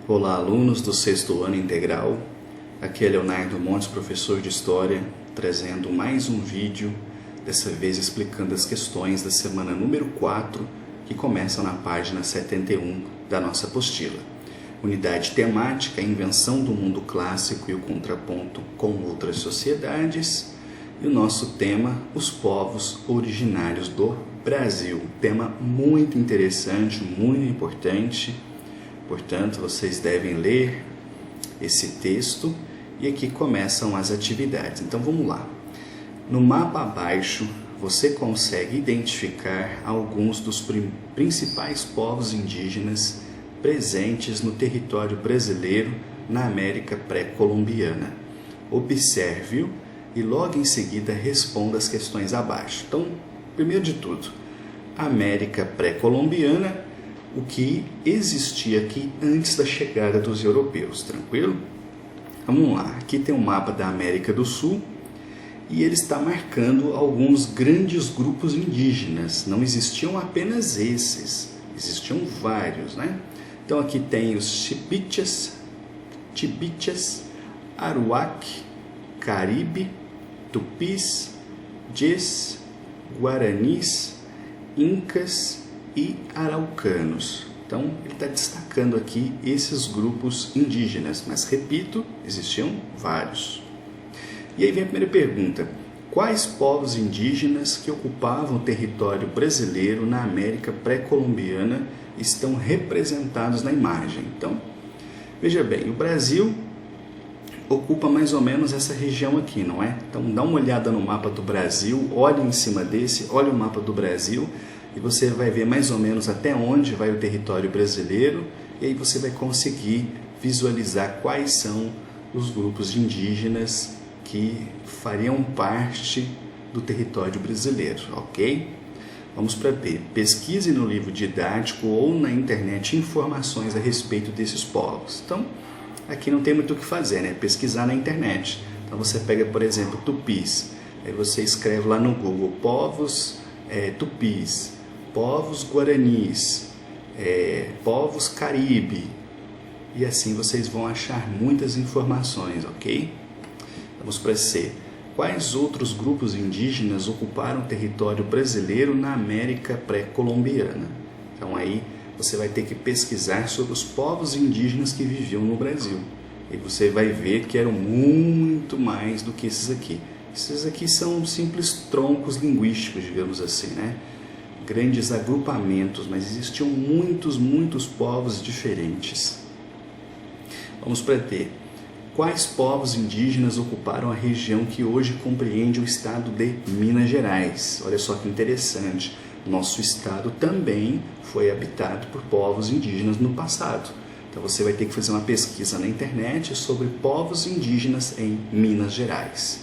Olá, alunos do sexto ano integral. Aqui é Leonardo Montes, professor de História, trazendo mais um vídeo, dessa vez explicando as questões da semana número 4, que começam na página 71 da nossa apostila. Unidade temática, invenção do mundo clássico e o contraponto com outras sociedades. E o nosso tema, os povos originários do Brasil. Tema muito interessante, muito importante. Portanto, vocês devem ler esse texto e aqui começam as atividades. Então, vamos lá. No mapa abaixo, você consegue identificar alguns dos principais povos indígenas presentes no território brasileiro na América pré-colombiana. Observe-o e logo em seguida responda as questões abaixo. Então, primeiro de tudo, América pré-colombiana, o que existia aqui antes da chegada dos europeus, tranquilo? Vamos lá, aqui tem um mapa da América do Sul e ele está marcando alguns grandes grupos indígenas. Não existiam apenas esses, existiam vários, né? Então aqui tem os Tibichas, Aruac, Caribe, Tupis, Jês, Guaranis, Incas e araucanos. Então, ele está destacando aqui esses grupos indígenas, mas repito, existiam vários. E aí vem a primeira pergunta: quais povos indígenas que ocupavam o território brasileiro na América pré-colombiana estão representados na imagem? Então, veja bem, o Brasil ocupa mais ou menos essa região aqui, não é? Então, dá uma olhada no mapa do Brasil, olha em cima desse, olha o mapa do Brasil, e você vai ver mais ou menos até onde vai o território brasileiro, e aí você vai conseguir visualizar quais são os grupos indígenas que fariam parte do território brasileiro, ok? Vamos para B. Pesquise no livro didático ou na internet informações a respeito desses povos. Então, aqui não tem muito o que fazer, né? Pesquisar na internet. Então, você pega, por exemplo, Tupis, aí você escreve lá no Google, povos Tupis, povos Guaranis, povos Caribe, e assim vocês vão achar muitas informações, ok? Vamos para C. Quais outros grupos indígenas ocuparam o território brasileiro na América pré-colombiana? Então aí você vai ter que pesquisar sobre os povos indígenas que viviam no Brasil. E você vai ver que eram muito mais do que esses aqui. Esses aqui são simples troncos linguísticos, digamos assim, né? Grandes agrupamentos, mas existiam muitos povos diferentes. Vamos para D. Quais povos indígenas ocuparam a região que hoje compreende o estado de Minas Gerais? Olha só que interessante. Nosso estado também foi habitado por povos indígenas no passado. Então você vai ter que fazer uma pesquisa na internet sobre povos indígenas em Minas Gerais.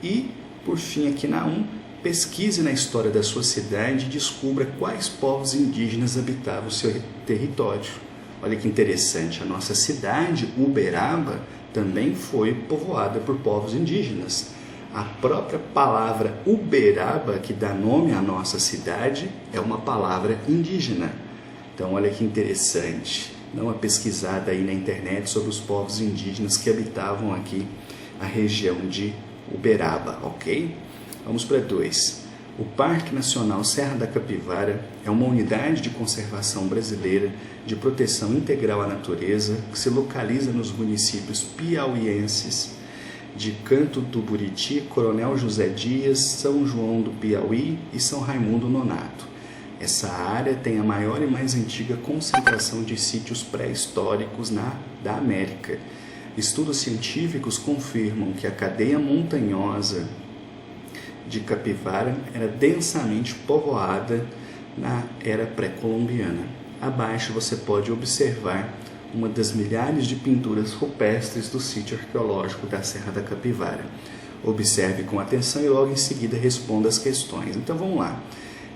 E, por fim, aqui na 1, pesquise na história da sua cidade e descubra quais povos indígenas habitavam o seu território. Olha que interessante, a nossa cidade, Uberaba, também foi povoada por povos indígenas. A própria palavra Uberaba, que dá nome à nossa cidade, é uma palavra indígena. Então, olha que interessante. Dá uma pesquisada aí na internet sobre os povos indígenas que habitavam aqui a região de Uberaba, ok? Vamos para 2. O Parque Nacional Serra da Capivara é uma unidade de conservação brasileira de proteção integral à natureza que se localiza nos municípios piauienses de Canto do Buriti, Coronel José Dias, São João do Piauí e São Raimundo Nonato. Essa área tem a maior e mais antiga concentração de sítios pré-históricos da América. Estudos científicos confirmam que a cadeia montanhosa de Capivara era densamente povoada na era pré-colombiana. Abaixo você pode observar uma das milhares de pinturas rupestres do sítio arqueológico da Serra da Capivara. Observe com atenção e logo em seguida responda as questões. Então vamos lá.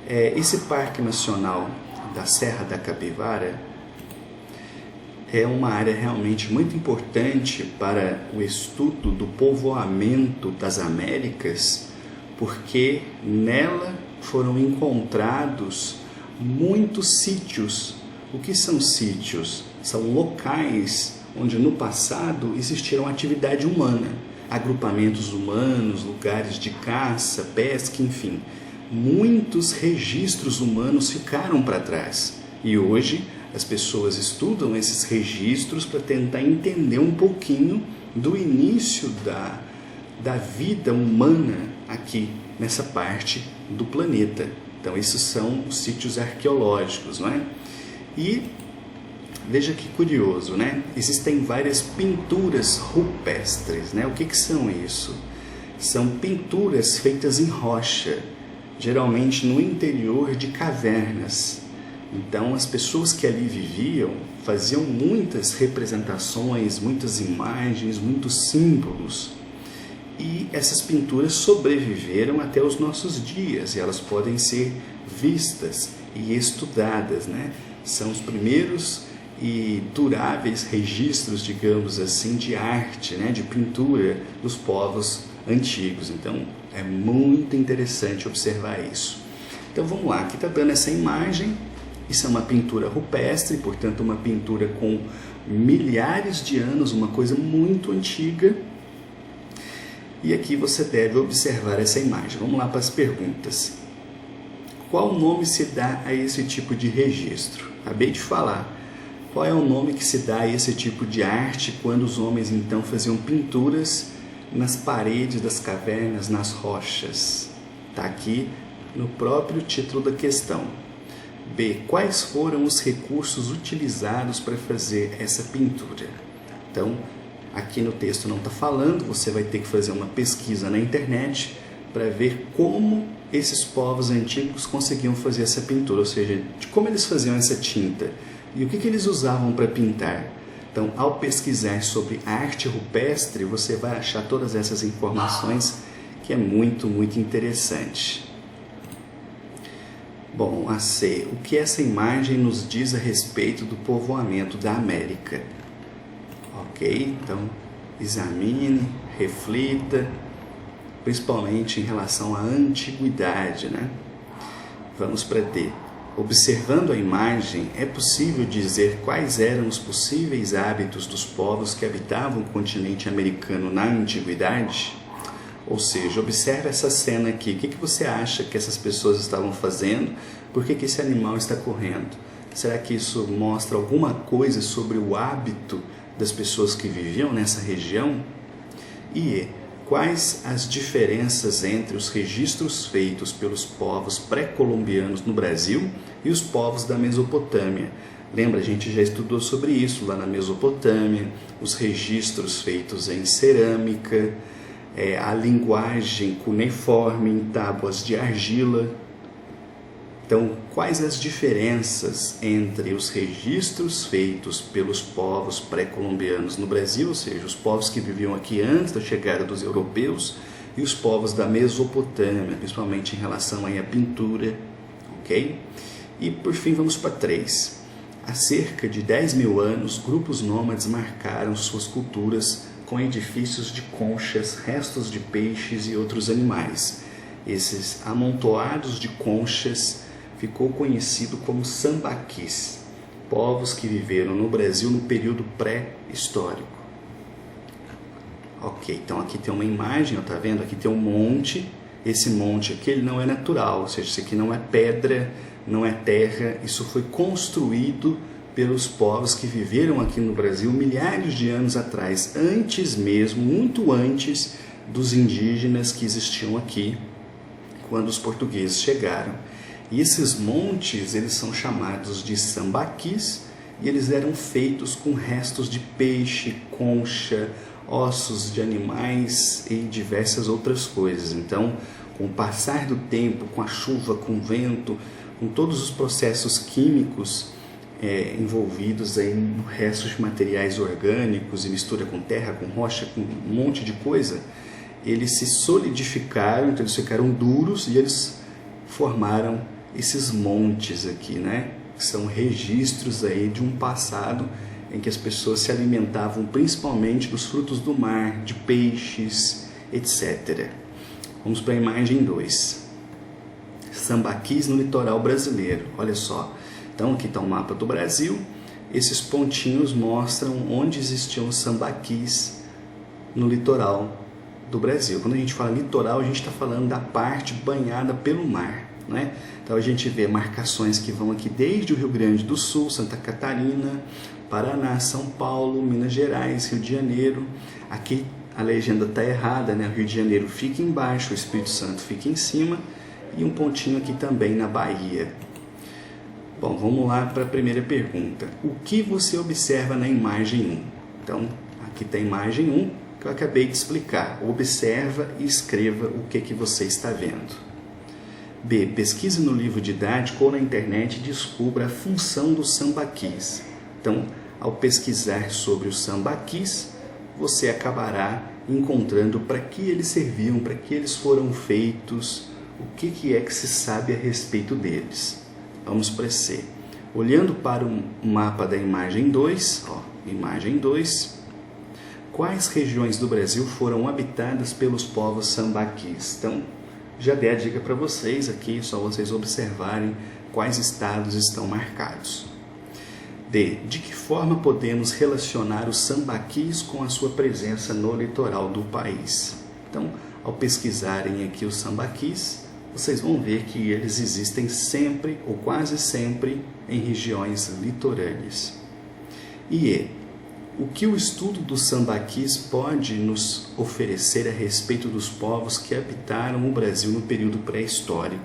Esse Parque Nacional da Serra da Capivara é uma área realmente muito importante para o estudo do povoamento das Américas, porque nela foram encontrados muitos sítios O que são sítios? São locais onde no passado existiram atividade humana, agrupamentos humanos, lugares de caça, pesca, enfim. Muitos registros humanos ficaram para trás e hoje as pessoas estudam esses registros para tentar entender um pouquinho do início da vida humana aqui nessa parte do planeta. Então esses são os sítios arqueológicos, não é? E veja que curioso, né? Existem várias pinturas rupestres, né? O que são isso? São pinturas feitas em rocha, geralmente no interior de cavernas. Então as pessoas que ali viviam faziam muitas representações, muitas imagens, muitos símbolos. E essas pinturas sobreviveram até os nossos dias e elas podem ser vistas e estudadas, né? São os primeiros e duráveis registros, digamos assim, de arte, né? De pintura dos povos antigos. Então é muito interessante observar isso. Então vamos lá, aqui está dando essa imagem. Isso é uma pintura rupestre, portanto uma pintura com milhares de anos, uma coisa muito antiga. E aqui você deve observar essa imagem. Vamos lá para as perguntas. Qual nome se dá a esse tipo de registro? Acabei de falar. Qual é o nome que se dá a esse tipo de arte quando os homens então faziam pinturas nas paredes das cavernas, nas rochas? Está aqui no próprio título da questão. B. Quais foram os recursos utilizados para fazer essa pintura? Então, aqui no texto não está falando, você vai ter que fazer uma pesquisa na internet para ver como esses povos antigos conseguiam fazer essa pintura, ou seja, de como eles faziam essa tinta e o que eles usavam para pintar. Então, ao pesquisar sobre arte rupestre, você vai achar todas essas informações, que é muito, muito interessante. Bom, a C. O que essa imagem nos diz a respeito do povoamento da América? Ok, então examine, reflita, principalmente em relação à antiguidade, né? Vamos para D. Observando a imagem, é possível dizer quais eram os possíveis hábitos dos povos que habitavam o continente americano na antiguidade? Ou seja, observe essa cena aqui. O que você acha que essas pessoas estavam fazendo? Por que esse animal está correndo? Será que isso mostra alguma coisa sobre o hábito das pessoas que viviam nessa região? E quais as diferenças entre os registros feitos pelos povos pré-colombianos no Brasil e os povos da Mesopotâmia? Lembra, a gente já estudou sobre isso lá na Mesopotâmia, os registros feitos em cerâmica, a linguagem cuneiforme em tábuas de argila. Então, quais as diferenças entre os registros feitos pelos povos pré-colombianos no Brasil, ou seja, os povos que viviam aqui antes da chegada dos europeus, e os povos da Mesopotâmia, principalmente em relação à pintura, ok? E por fim vamos para 3. Há cerca de 10 mil anos, grupos nômades marcaram suas culturas com edifícios de conchas, restos de peixes e outros animais. Esses amontoados de conchas ficou conhecido como sambaquis, povos que viveram no Brasil no período pré-histórico. Ok, então aqui tem uma imagem, está vendo? Aqui tem um monte. Esse monte aqui ele não é natural, ou seja, isso aqui não é pedra, não é terra, isso foi construído pelos povos que viveram aqui no Brasil milhares de anos atrás, antes mesmo, muito antes dos indígenas que existiam aqui quando os portugueses chegaram. E esses montes, eles são chamados de sambaquis, e eles eram feitos com restos de peixe, concha, ossos de animais e diversas outras coisas. Então, com o passar do tempo, com a chuva, com o vento, com todos os processos químicos envolvidos aí no resto de materiais orgânicos e mistura com terra, com rocha, com um monte de coisa, eles se solidificaram, então eles ficaram duros e eles formaram esses montes aqui, né? Que são registros aí de um passado em que as pessoas se alimentavam principalmente dos frutos do mar, de peixes, etc. Vamos para a imagem 2. Sambaquis no litoral brasileiro. Olha só, Então aqui está o mapa do Brasil, esses pontinhos mostram onde existiam os sambaquis no litoral do Brasil. Quando a gente fala litoral, a gente está falando da parte banhada pelo mar, né? Então a gente vê marcações que vão aqui desde o Rio Grande do Sul, Santa Catarina, Paraná, São Paulo, Minas Gerais, Rio de Janeiro. Aqui a legenda está errada, né? O Rio de Janeiro fica embaixo, o Espírito Santo fica em cima, e um pontinho aqui também na Bahia. Bom, vamos lá para a primeira pergunta. O que você observa na imagem 1? Então, aqui está a imagem 1, que eu acabei de explicar. Observa e escreva o que você está vendo. B. Pesquise no livro didático ou na internet e descubra a função dos sambaquis. Então, ao pesquisar sobre os sambaquis, você acabará encontrando para que eles serviam, para que eles foram feitos, o que é que se sabe a respeito deles. Vamos para C. Olhando para o mapa da imagem 2, imagem 2, quais regiões do Brasil foram habitadas pelos povos sambaquis? Então, já dei a dica para vocês aqui, só vocês observarem quais estados estão marcados. D. De que forma podemos relacionar os sambaquis com a sua presença no litoral do país? Então, ao pesquisarem aqui os sambaquis, vocês vão ver que eles existem sempre ou quase sempre em regiões litorâneas. E E. O que o estudo dos sambaquis pode nos oferecer a respeito dos povos que habitaram o Brasil no período pré-histórico?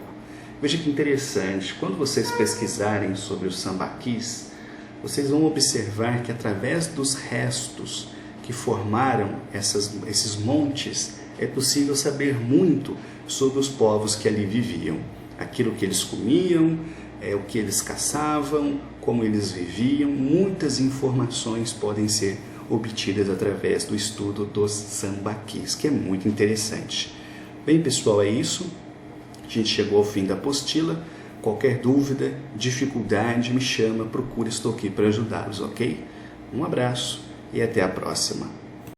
Veja que interessante, quando vocês pesquisarem sobre os sambaquis, vocês vão observar que através dos restos que formaram esses montes, é possível saber muito sobre os povos que ali viviam. Aquilo que eles comiam, o que eles caçavam, como eles viviam. Muitas informações podem ser obtidas através do estudo dos sambaquis, que é muito interessante. Bem, pessoal, é isso. A gente chegou ao fim da apostila. Qualquer dúvida, dificuldade, me chama, procura, estou aqui para ajudá-los, ok? Um abraço e até a próxima.